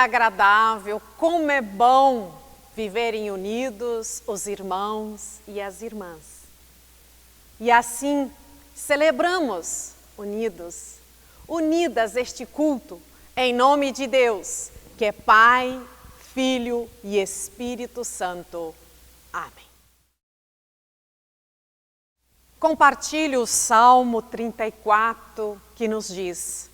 agradável, como é bom viverem unidos os irmãos e as irmãs. E assim celebramos unidas este culto, em nome de Deus, que é Pai, Filho e Espírito Santo. Amém. Compartilhe o Salmo 34, que nos diz: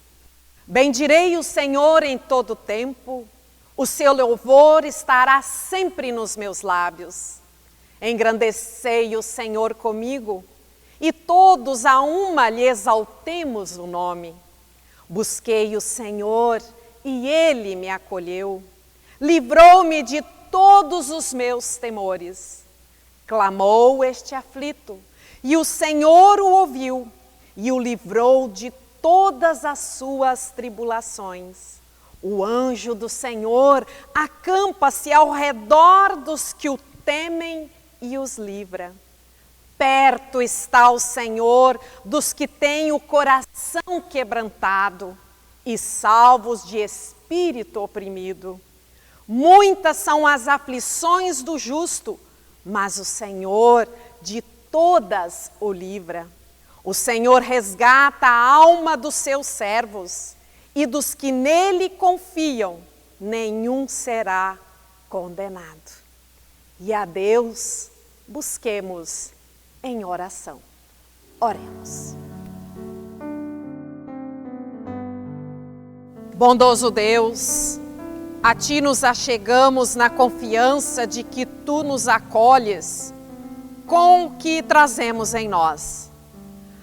bendirei o Senhor em todo tempo, o seu louvor estará sempre nos meus lábios. Engrandecei o Senhor comigo, e todos a uma lhe exaltemos o nome. Busquei o Senhor, e Ele me acolheu, livrou-me de todos os meus temores. Clamou este aflito, e o Senhor o ouviu, e o livrou de todas as suas tribulações. O anjo do Senhor acampa-se ao redor dos que o temem e os livra. Perto está o Senhor dos que têm o coração quebrantado e salvos de espírito oprimido. Muitas são as aflições do justo, mas o Senhor de todas o livra. O Senhor resgata a alma dos seus servos, e dos que nele confiam, nenhum será condenado. E a Deus busquemos em oração. Oremos. Bondoso Deus, a Ti nos achegamos na confiança de que Tu nos acolhes com o que trazemos em nós.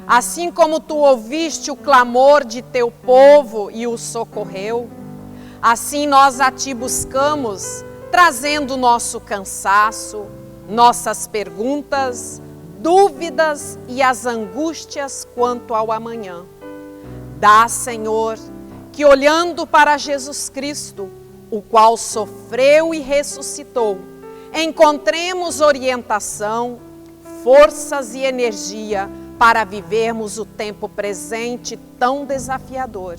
Assim como Tu ouviste o clamor de Teu povo e o socorreu, assim nós a Ti buscamos, trazendo nosso cansaço, nossas perguntas, dúvidas e as angústias quanto ao amanhã. Dá, Senhor, que olhando para Jesus Cristo, o qual sofreu e ressuscitou, encontremos orientação, forças e energia para vivermos o tempo presente tão desafiador.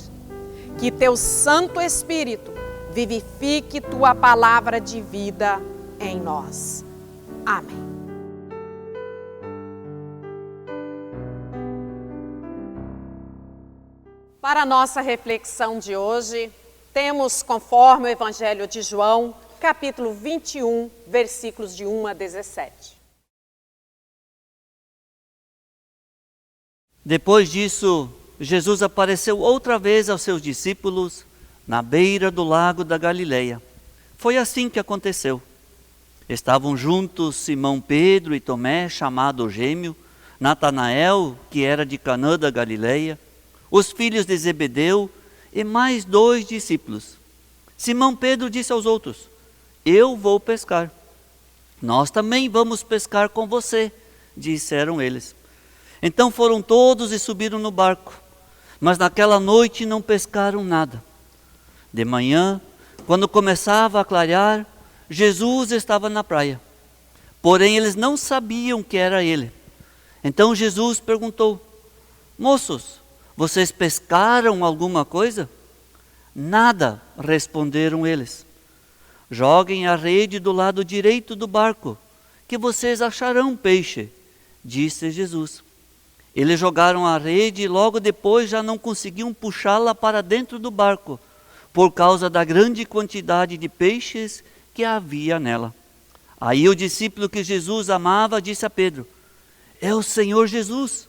Que Teu Santo Espírito vivifique Tua palavra de vida em nós. Amém. Para a nossa reflexão de hoje, temos, conforme o Evangelho de João, capítulo 21, versículos de 1 a 17. Depois disso, Jesus apareceu outra vez aos seus discípulos na beira do lago da Galileia. Foi assim que aconteceu. Estavam juntos Simão Pedro e Tomé, chamado Gêmeo, Natanael, que era de Canaã da Galileia, os filhos de Zebedeu e mais 2 discípulos. Simão Pedro disse aos outros: eu vou pescar. Nós também vamos pescar com você, disseram eles. Então foram todos e subiram no barco, mas naquela noite não pescaram nada. De manhã, quando começava a clarear, Jesus estava na praia. Porém, eles não sabiam que era ele. Então Jesus perguntou: moços, vocês pescaram alguma coisa? Nada, responderam eles. Joguem a rede do lado direito do barco, que vocês acharão peixe, disse Jesus. Eles jogaram a rede e logo depois já não conseguiam puxá-la para dentro do barco, por causa da grande quantidade de peixes que havia nela. Aí o discípulo que Jesus amava disse a Pedro: é o Senhor Jesus.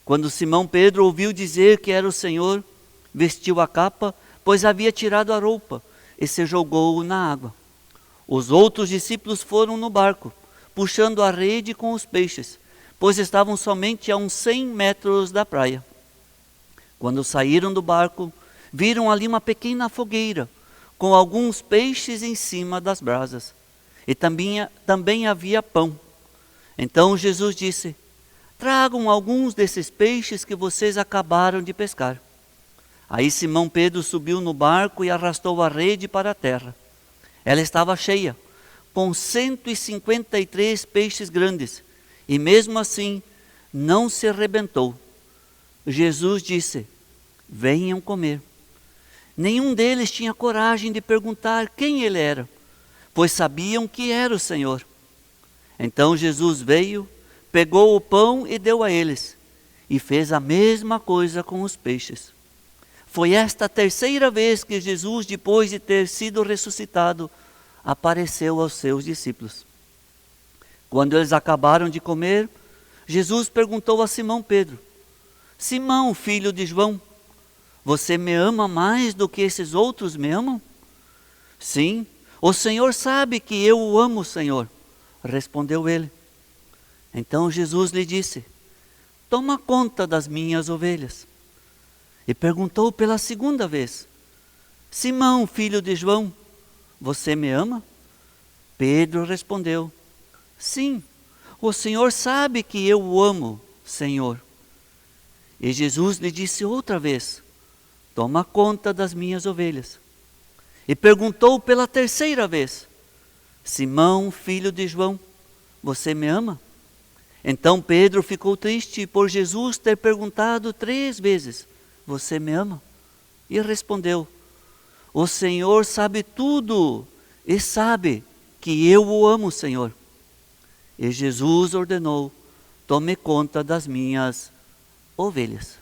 Quando Simão Pedro ouviu dizer que era o Senhor, vestiu a capa, pois havia tirado a roupa, e se jogou na água. Os outros discípulos foram no barco, puxando a rede com os peixes, pois estavam somente a uns 100 metros da praia. Quando saíram do barco, viram ali uma pequena fogueira, com alguns peixes em cima das brasas, e também havia pão. Então Jesus disse: tragam alguns desses peixes que vocês acabaram de pescar. Aí Simão Pedro subiu no barco e arrastou a rede para a terra. Ela estava cheia, com 153 peixes grandes, e mesmo assim não se arrebentou. Jesus disse: venham comer. Nenhum deles tinha coragem de perguntar quem ele era, pois sabiam que era o Senhor. Então Jesus veio, pegou o pão e deu a eles, e fez a mesma coisa com os peixes. Foi esta a terceira vez que Jesus, depois de ter sido ressuscitado, apareceu aos seus discípulos. Quando eles acabaram de comer, Jesus perguntou a Simão Pedro: Simão, filho de João, você me ama mais do que esses outros me amam? Sim, o Senhor sabe que eu o amo, Senhor, respondeu ele. Então Jesus lhe disse: toma conta das minhas ovelhas. E perguntou pela segunda vez: Simão, filho de João, você me ama? Pedro respondeu: sim, o Senhor sabe que eu o amo, Senhor. E Jesus lhe disse outra vez: toma conta das minhas ovelhas. E perguntou pela terceira vez: Simão, filho de João, você me ama? Então Pedro ficou triste por Jesus ter perguntado 3 vezes: você me ama? E respondeu: o Senhor sabe tudo e sabe que eu o amo, Senhor. E Jesus ordenou: tome conta das minhas ovelhas.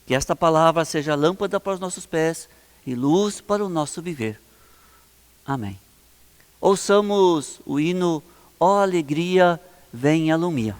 Que esta palavra seja lâmpada para os nossos pés e luz para o nosso viver. Amém. Ouçamos o hino Ó alegria, vem a lumia.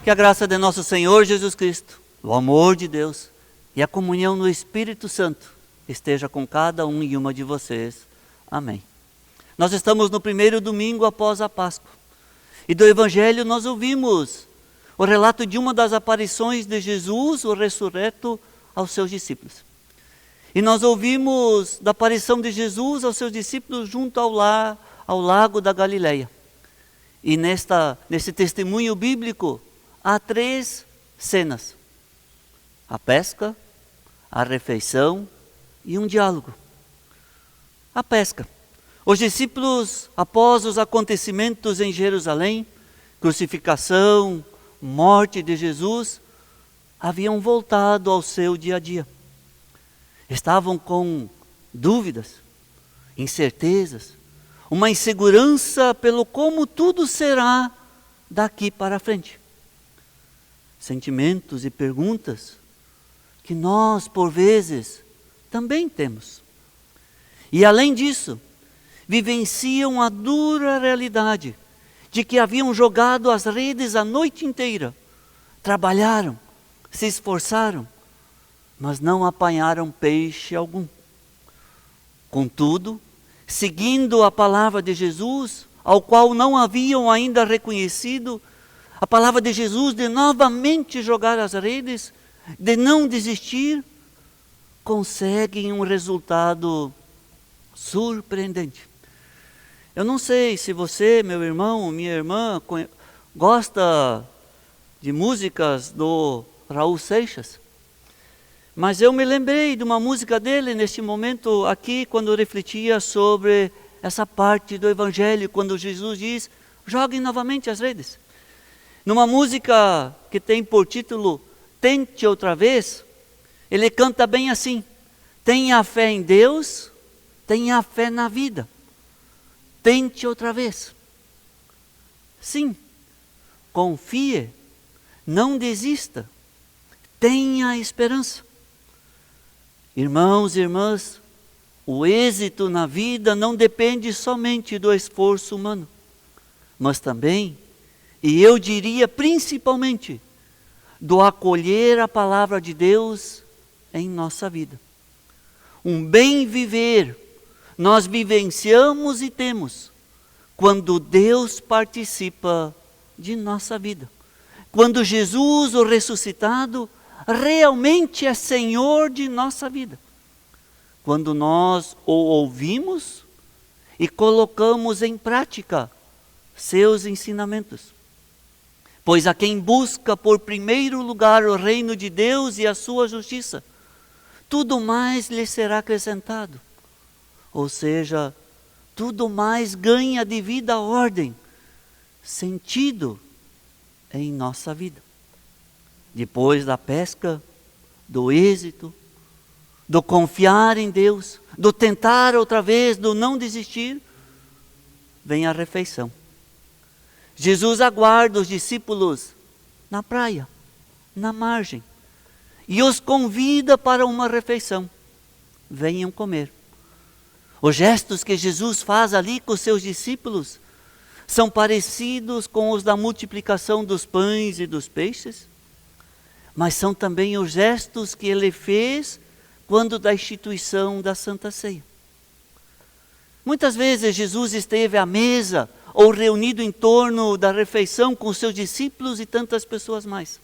Que a graça de nosso Senhor Jesus Cristo, o amor de Deus e a comunhão no Espírito Santo esteja com cada um e uma de vocês. Amém. Nós estamos no primeiro domingo após a Páscoa. E do Evangelho nós ouvimos o relato de uma das aparições de Jesus, o ressurreto, aos seus discípulos. E nós ouvimos da aparição de Jesus aos seus discípulos junto ao lago da Galileia. E nesse testemunho bíblico, há 3 cenas: a pesca, a refeição e um diálogo. A pesca. Os discípulos, após os acontecimentos em Jerusalém, crucificação, morte de Jesus, haviam voltado ao seu dia a dia. Estavam com dúvidas, incertezas, uma insegurança pelo como tudo será daqui para frente. Sentimentos e perguntas que nós, por vezes, também temos. E além disso, vivenciam a dura realidade de que haviam jogado as redes a noite inteira, trabalharam, se esforçaram, mas não apanharam peixe algum. Contudo, seguindo a palavra de Jesus, ao qual não haviam ainda reconhecido, a palavra de Jesus de novamente jogar as redes, de não desistir, conseguem um resultado surpreendente. Eu não sei se você, meu irmão, minha irmã, gosta de músicas do Raul Seixas, mas eu me lembrei de uma música dele neste momento aqui, quando eu refletia sobre essa parte do Evangelho, quando Jesus diz, joguem novamente as redes. Numa música que tem por título Tente Outra Vez, ele canta bem assim, tenha fé em Deus, tenha fé na vida, tente outra vez. Sim, confie, não desista, tenha esperança. Irmãos e irmãs, o êxito na vida não depende somente do esforço humano, mas também, e eu diria principalmente, do acolher a palavra de Deus em nossa vida. Um bem viver, nós vivenciamos e temos, quando Deus participa de nossa vida. Quando Jesus, o ressuscitado, realmente é Senhor de nossa vida. Quando nós o ouvimos e colocamos em prática seus ensinamentos. Pois a quem busca por primeiro lugar o reino de Deus e a sua justiça, tudo mais lhe será acrescentado. Ou seja, tudo mais ganha devida ordem, sentido em nossa vida. Depois da pesca, do êxito, do confiar em Deus, do tentar outra vez, do não desistir, vem a refeição. Jesus aguarda os discípulos na praia, na margem, e os convida para uma refeição. Venham comer. Os gestos que Jesus faz ali com os seus discípulos são parecidos com os da multiplicação dos pães e dos peixes, mas são também os gestos que ele fez quando da instituição da Santa Ceia. Muitas vezes Jesus esteve à mesa ou reunido em torno da refeição com os seus discípulos e tantas pessoas mais.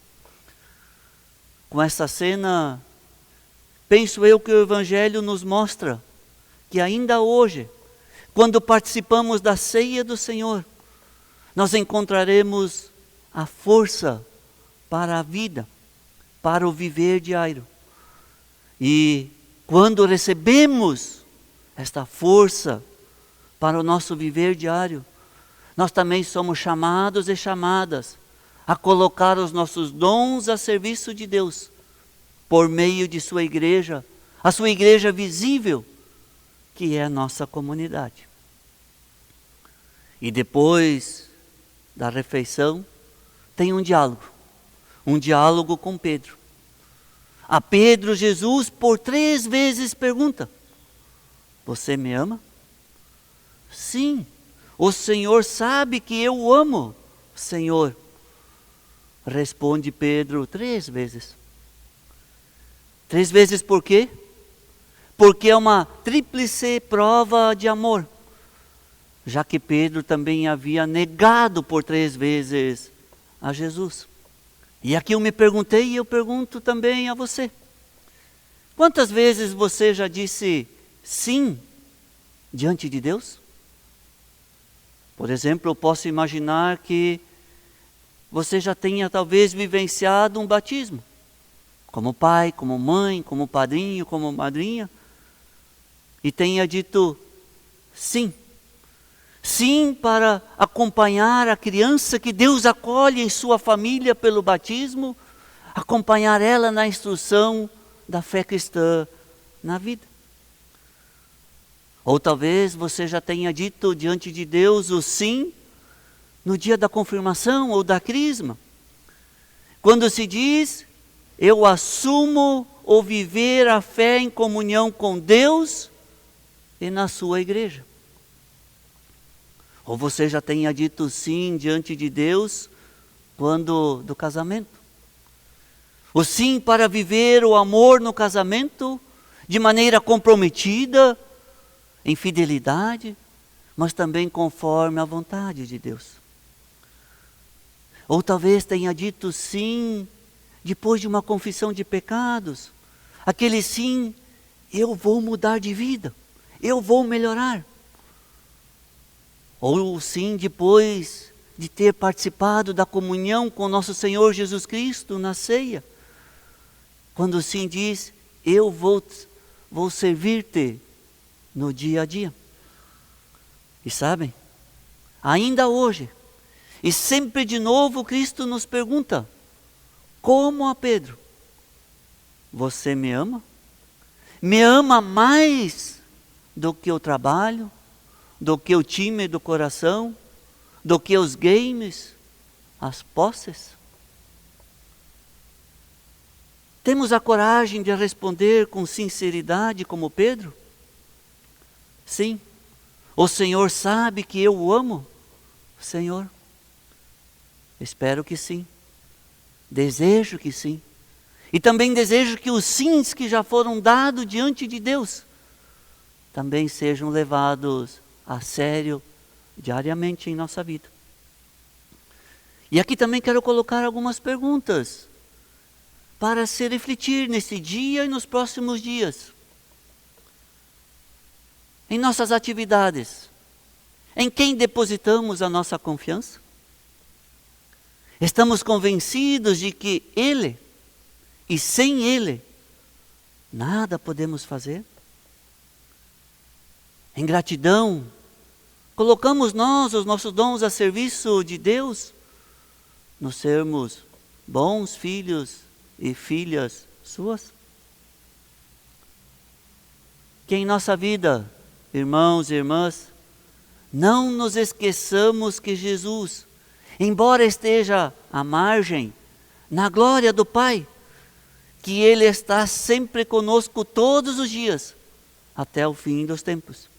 Com essa cena, penso eu que o Evangelho nos mostra que ainda hoje, quando participamos da ceia do Senhor, nós encontraremos a força para a vida, para o viver diário. E quando recebemos esta força para o nosso viver diário, nós também somos chamados e chamadas a colocar os nossos dons a serviço de Deus, por meio de sua igreja, a sua igreja visível, que é a nossa comunidade. E depois da refeição, tem um diálogo com Pedro. A Pedro, Jesus, por 3 vezes pergunta, você me ama? Sim, o Senhor sabe que eu o amo, Senhor. Responde Pedro 3 vezes. 3 vezes por quê? Porque é uma tríplice prova de amor. Já que Pedro também havia negado por 3 vezes a Jesus. E aqui eu me perguntei e eu pergunto também a você. Quantas vezes você já disse sim diante de Deus? Por exemplo, eu posso imaginar que você já tenha talvez vivenciado um batismo. Como pai, como mãe, como padrinho, como madrinha. E tenha dito sim. Sim para acompanhar a criança que Deus acolhe em sua família pelo batismo, acompanhar ela na instrução da fé cristã na vida. Ou talvez você já tenha dito diante de Deus o sim no dia da confirmação ou da crisma. Quando se diz, eu assumo o viver a fé em comunhão com Deus e na sua igreja. Ou você já tenha dito sim diante de Deus quando do casamento. O sim para viver o amor no casamento de maneira comprometida, em fidelidade, mas também conforme a vontade de Deus. Ou talvez tenha dito sim depois de uma confissão de pecados. Aquele sim, eu vou mudar de vida, eu vou melhorar. Ou sim depois de ter participado da comunhão com nosso Senhor Jesus Cristo na ceia. Quando sim diz, eu vou servir-te no dia a dia. E sabem, ainda hoje, e sempre de novo Cristo nos pergunta, como a Pedro, você me ama? Me ama mais do que o trabalho, do que o time do coração, do que os games, as posses? Temos a coragem de responder com sinceridade como Pedro? Sim, o Senhor sabe que eu o amo? Senhor, espero que sim, desejo que sim. E também desejo que os sims que já foram dados diante de Deus também sejam levados a sério diariamente em nossa vida. E aqui também quero colocar algumas perguntas para se refletir nesse dia e nos próximos dias. Em nossas atividades, em quem depositamos a nossa confiança? Estamos convencidos de que Ele, e sem Ele, nada podemos fazer? Em gratidão, colocamos nós os nossos dons a serviço de Deus, nos sermos bons filhos e filhas suas? Que em nossa vida, irmãos e irmãs, não nos esqueçamos que Jesus, embora esteja à margem, na glória do Pai, que Ele está sempre conosco todos os dias, até o fim dos tempos.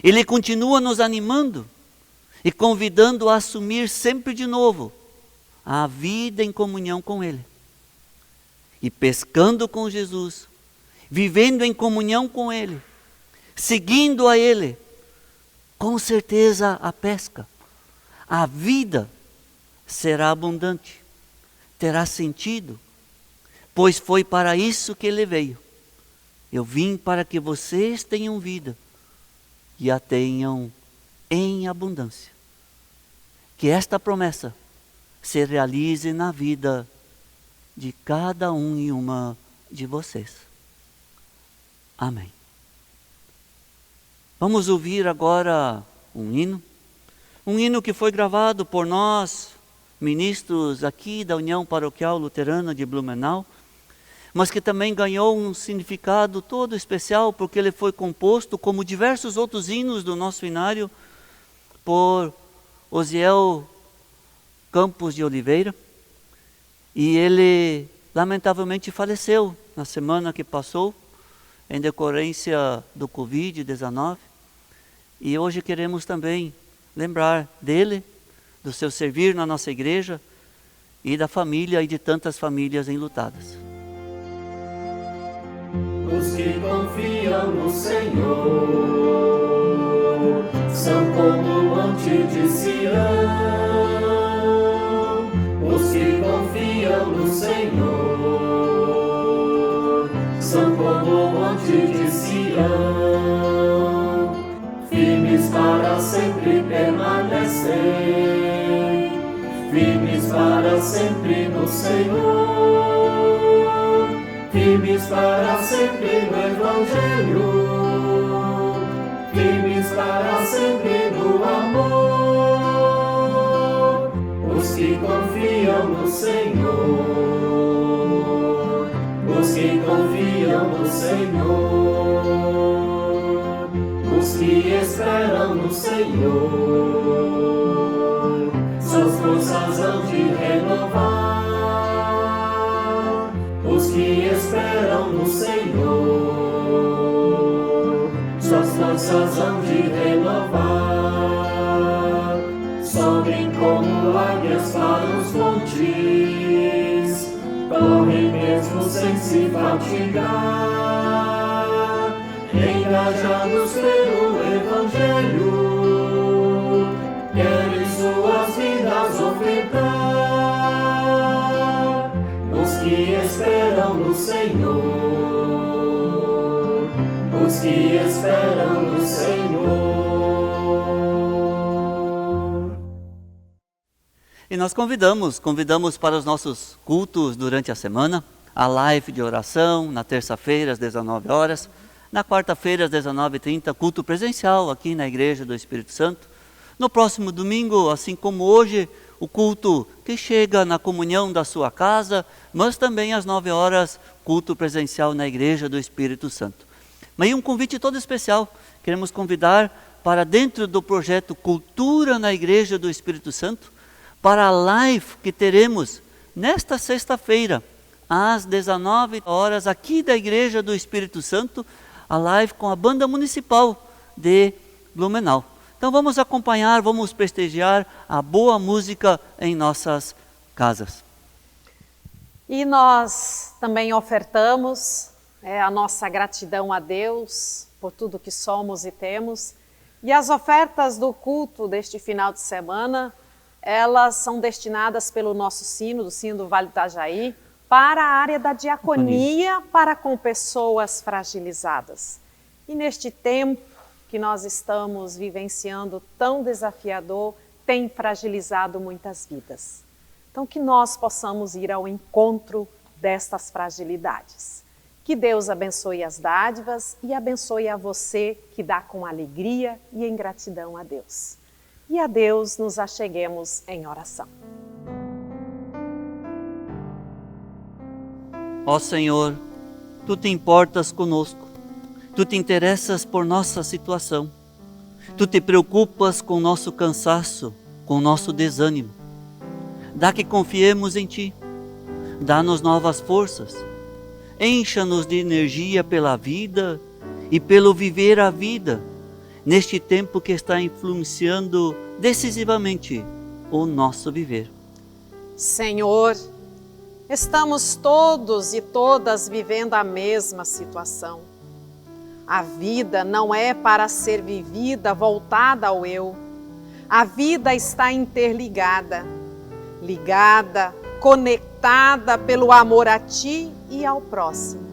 Ele continua nos animando e convidando a assumir sempre de novo a vida em comunhão com Ele. E pescando com Jesus, vivendo em comunhão com Ele, seguindo a Ele, com certeza a pesca, a vida será abundante, terá sentido, pois foi para isso que Ele veio. Eu vim para que vocês tenham vida e a tenham em abundância. Que esta promessa se realize na vida de cada um e uma de vocês. Amém. Vamos ouvir agora um hino que foi gravado por nós, ministros aqui da União Paroquial Luterana de Blumenau, mas que também ganhou um significado todo especial, porque ele foi composto, como diversos outros hinos do nosso inário, por Osiel Campos de Oliveira, e ele lamentavelmente faleceu na semana que passou, em decorrência do Covid-19, e hoje queremos também lembrar dele, do seu servir na nossa igreja, e da família e de tantas famílias enlutadas. Os que confiam no Senhor são como o monte de Sião. Os que confiam no Senhor são como o monte de Sião. Firmes para sempre permanecem, firmes para sempre no Senhor. Firmes para sempre no Evangelho, firmes para sempre no amor. Os que confiam no Senhor, os que confiam no Senhor, os que esperam no Senhor, suas forças hão de renovar. Os que esperam no Senhor, suas forças hão de renovar. Sobem como águias para os montes, correm mesmo sem se fatigar. Engajados pelo Evangelho, faz ofertar os que esperam no Senhor, os que esperam no Senhor. E nós convidamos para os nossos cultos durante a semana, a live de oração, na terça-feira às 19 horas, na quarta-feira às 19h30, culto presencial aqui na Igreja do Espírito Santo. No próximo domingo, assim como hoje, o culto que chega na comunhão da sua casa, mas também às 9 horas, culto presencial na Igreja do Espírito Santo. Mas um convite todo especial, queremos convidar para dentro do projeto Cultura na Igreja do Espírito Santo, para a live que teremos nesta sexta-feira, às 19 horas, aqui da Igreja do Espírito Santo, a live com a Banda Municipal de Blumenau. Então vamos acompanhar, vamos prestigiar a boa música em nossas casas. E nós também ofertamos a nossa gratidão a Deus por tudo que somos e temos. E as ofertas do culto deste final de semana, elas são destinadas pelo nosso sino, do Sino do Vale do Itajaí, para a área da diaconia para com pessoas fragilizadas. E neste tempo que nós estamos vivenciando tão desafiador, tem fragilizado muitas vidas. Então que nós possamos ir ao encontro destas fragilidades. Que Deus abençoe as dádivas e abençoe a você que dá com alegria e em gratidão a Deus. E a Deus nos acheguemos em oração. Ó Senhor, Tu te importas conosco, Tu te interessas por nossa situação, Tu te preocupas com nosso cansaço, com nosso desânimo. Dá que confiemos em Ti, dá-nos novas forças, encha-nos de energia pela vida e pelo viver a vida, neste tempo que está influenciando decisivamente o nosso viver. Senhor, estamos todos e todas vivendo a mesma situação. A vida não é para ser vivida voltada ao eu. A vida está interligada, ligada, conectada pelo amor a Ti e ao próximo.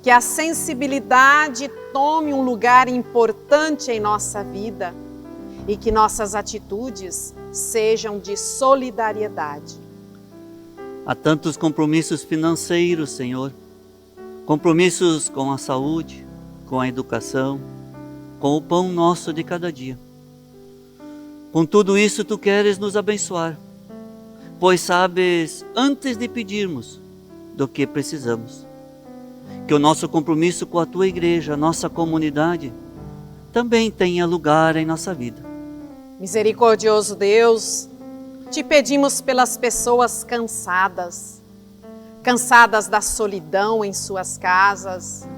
Que a sensibilidade tome um lugar importante em nossa vida e que nossas atitudes sejam de solidariedade. Há tantos compromissos financeiros, Senhor, compromissos com a saúde, com a educação, com o pão nosso de cada dia. Com tudo isso, Tu queres nos abençoar, pois sabes, antes de pedirmos, do que precisamos. Que o nosso compromisso com a Tua igreja, a nossa comunidade, também tenha lugar em nossa vida. Misericordioso Deus, Te pedimos pelas pessoas cansadas da solidão em suas casas.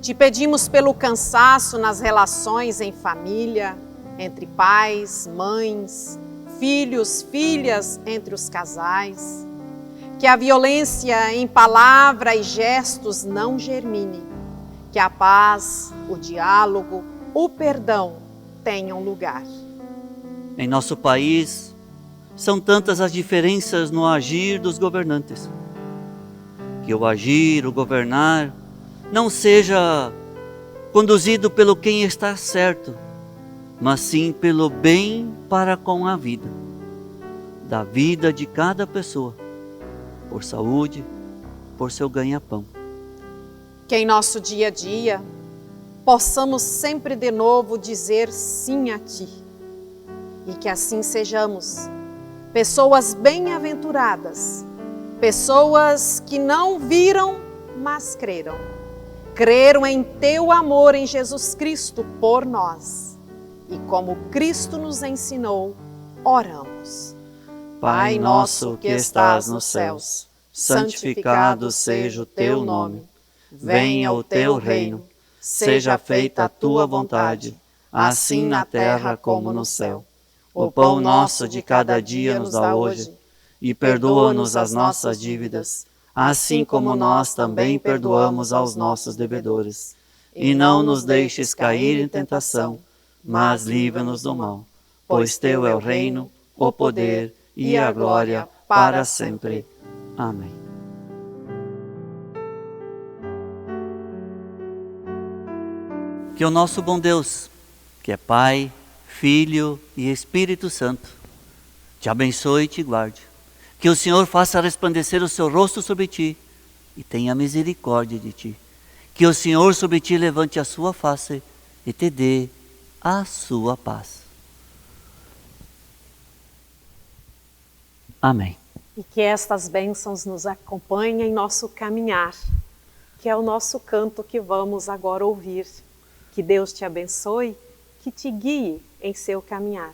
Te pedimos pelo cansaço nas relações em família, entre pais, mães, filhos, filhas, entre os casais. Que a violência em palavra e gestos não germine. Que a paz, o diálogo, o perdão tenham lugar. Em nosso país, são tantas as diferenças no agir dos governantes. Que o agir, o governar, não seja conduzido pelo quem está certo, mas sim pelo bem para com a vida, da vida de cada pessoa, por saúde, por seu ganha-pão. Que em nosso dia a dia possamos sempre de novo dizer sim a Ti e que assim sejamos pessoas bem-aventuradas, pessoas que não viram, mas creram. Creram em Teu amor em Jesus Cristo por nós. E como Cristo nos ensinou, oramos. Pai nosso que estás nos céus, santificado seja o Teu nome. Venha o Teu reino, seja feita a Tua vontade, assim na terra como no céu. O pão nosso de cada dia nos dá hoje, e perdoa-nos as nossas dívidas, assim como nós também perdoamos aos nossos devedores. E não nos deixes cair em tentação, mas livra-nos do mal. Pois Teu é o reino, o poder e a glória para sempre. Amém. Que o nosso bom Deus, que é Pai, Filho e Espírito Santo, te abençoe e te guarde. Que o Senhor faça resplandecer o seu rosto sobre ti e tenha misericórdia de ti. Que o Senhor sobre ti levante a sua face e te dê a sua paz. Amém. E que estas bênçãos nos acompanhem em nosso caminhar, que é o nosso canto que vamos agora ouvir. Que Deus te abençoe, que te guie em seu caminhar.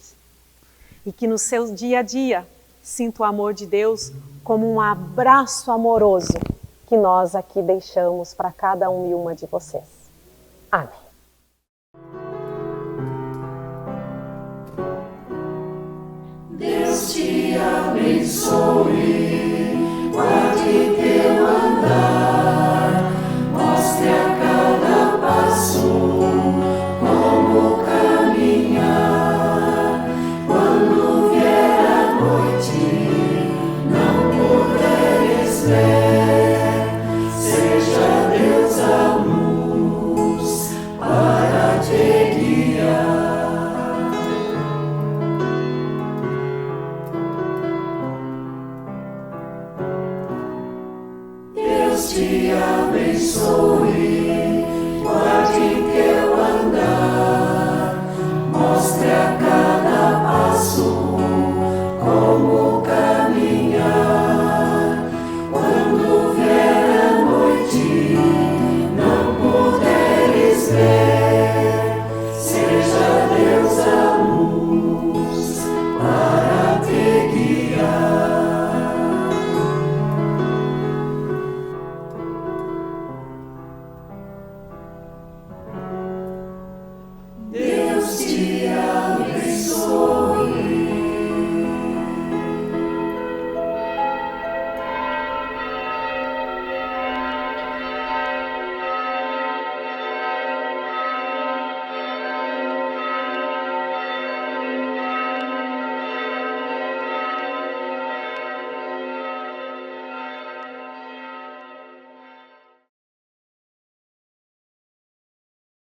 E que no seu dia a dia sinta o amor de Deus como um abraço amoroso que nós aqui deixamos para cada um e uma de vocês. Amém. Deus te abençoe, guarde teu andar, mostre a cada passo como caminhar. Quando vier a noite, não puderes ver, seja Deus a luz para te guiar. Deus te abençoe.